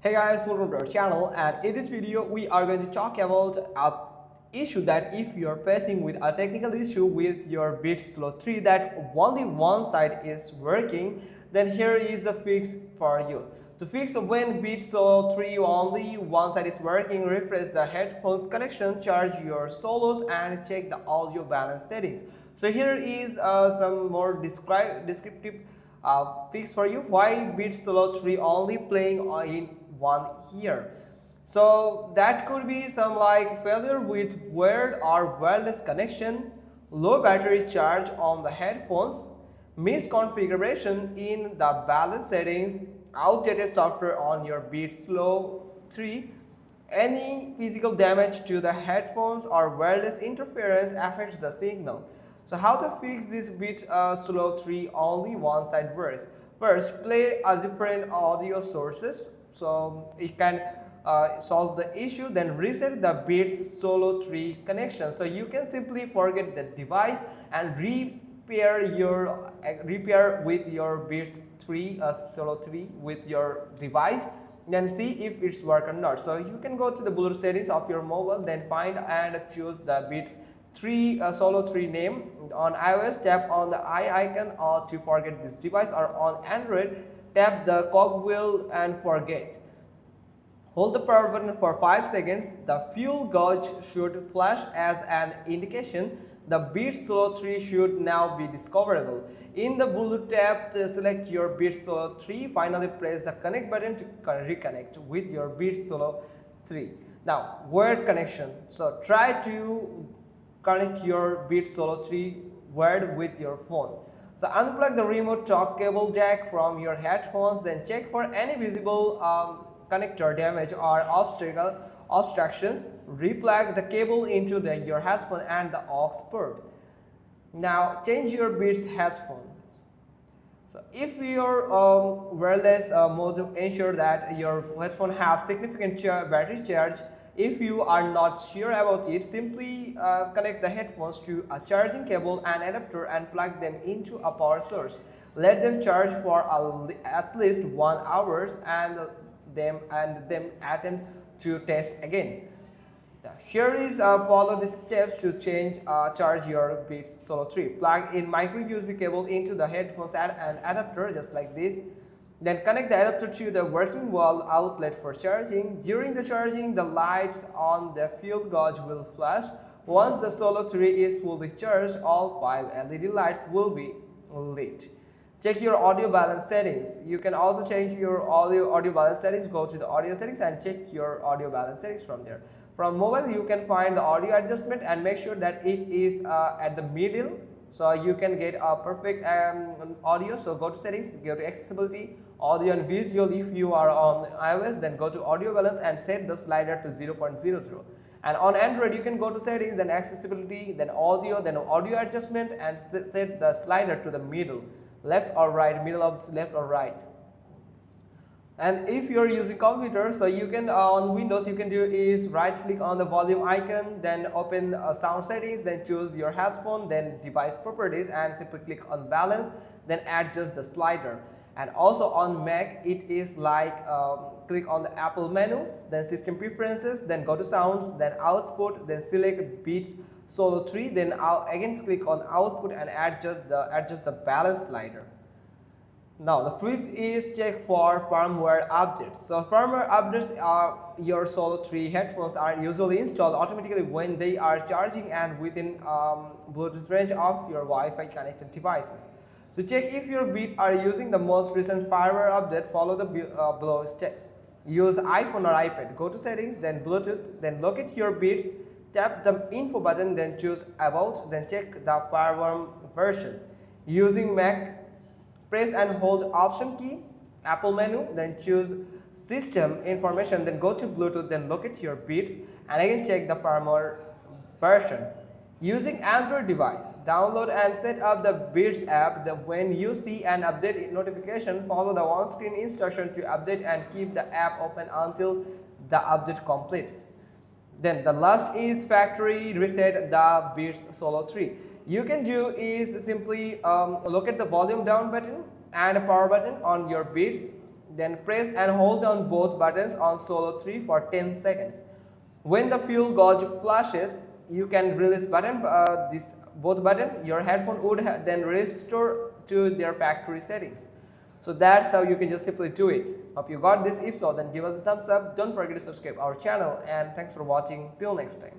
Hey guys, welcome to our channel, and in this video we are going to talk about a issue that if you are facing with a technical issue with your bit slow 3 that only one side is working, then here is the fix for you. To fix when bit slow 3 only one side is working, refresh the headphones connection, charge your solos and check the audio balance settings. So here is some more descriptive fix for you why bit solo 3 only playing in one here. So that could be some like failure with wired or wireless connection, low battery charge on the headphones, misconfiguration in the balance settings, outdated software on your bit slow 3, any physical damage to the headphones or wireless interference affects the signal. So how to fix this bit slow 3 only one side works? First, play a different audio sources so it can solve the issue. Then reset the bits solo 3 connection. So you can simply forget the device and repair with your bits 3 solo 3 with your device, then see if it's work or not. So you can go to the Bluetooth settings of your mobile, then find and choose the bits 3 solo 3 name. On iOS, tap on the eye icon or to forget this device, or on Android, tap the cogwheel and forget. Hold the power button for 5 seconds. The fuel gauge should flash as an indication. The bit solo 3 should now be discoverable. In the Bluetooth tab, select your bit solo 3. Finally, press the connect button to reconnect with your bit solo 3. Now, wired connection. So try to connect your bit solo 3 wired with your phone. So unplug the remote talk cable jack from your headphones, then check for any visible connector damage or obstructions. Replug the cable into your headphone and the aux port. Now change your Beats headphones. So if your wireless module, ensure that your headphone have significant battery charge. If you are not sure about it, simply connect the headphones to a charging cable and adapter and plug them into a power source. Let them charge for at least 1 hour and then attempt to test again. Here is follow the steps to charge your Beats Solo 3. Plug in micro USB cable into the headphones and an adapter just like this. Then connect the adapter to the working wall outlet for charging. During the charging, the lights on the fuel gauge will flash. Once the Solo 3 is fully charged, all 5 LED lights will be lit. Check your audio balance settings. You can also change your audio balance settings. Go to the audio settings and check your audio balance settings from there. From mobile, you can find the audio adjustment and make sure that it is at the middle, so you can get a perfect audio. So go to settings, go to accessibility, audio and visual. If you are on iOS, then go to audio balance and set the slider to 0.00. And on Android, you can go to settings, then accessibility, then audio adjustment, and set the slider to the middle, left or right, middle of left or right. And if you're using computer, so you can on Windows, you can do is right click on the volume icon, then open sound settings, then choose your headphone, then device properties, and simply click on balance, then adjust the slider. And also on Mac, it is like click on the Apple menu, then system preferences, then go to sounds, then output, then select Beats Solo 3, then again click on output and adjust the balance slider. Now the fifth is check for firmware updates. So firmware updates are your Solo 3 headphones are usually installed automatically when they are charging and within Bluetooth range of your Wi-Fi connected devices. To check if your Beats are using the most recent firmware update, follow the below steps. Use iPhone or iPad. Go to settings, then Bluetooth, then locate your Beats, tap the info button, then choose about, then check the firmware version. Using Mac, press and hold option key, Apple menu, then choose system information, then go to Bluetooth, then locate your Beats and again check the firmware version. Using Android device, download and set up the Beats app. When you see an update notification, follow the on-screen instruction to update and keep the app open until the update completes. Then the last is factory reset the Beats Solo 3. You can do is simply locate the volume down button and a power button on your Beats, Then press and hold down both buttons on solo 3 for 10 seconds. When the fuel gauge flashes, you can release both button. Your headphone would then restore to their factory settings. So that's how you can just simply do it. Hope you got this. If so, then give us a thumbs up. Don't forget to subscribe our channel, and thanks for watching. Till next time.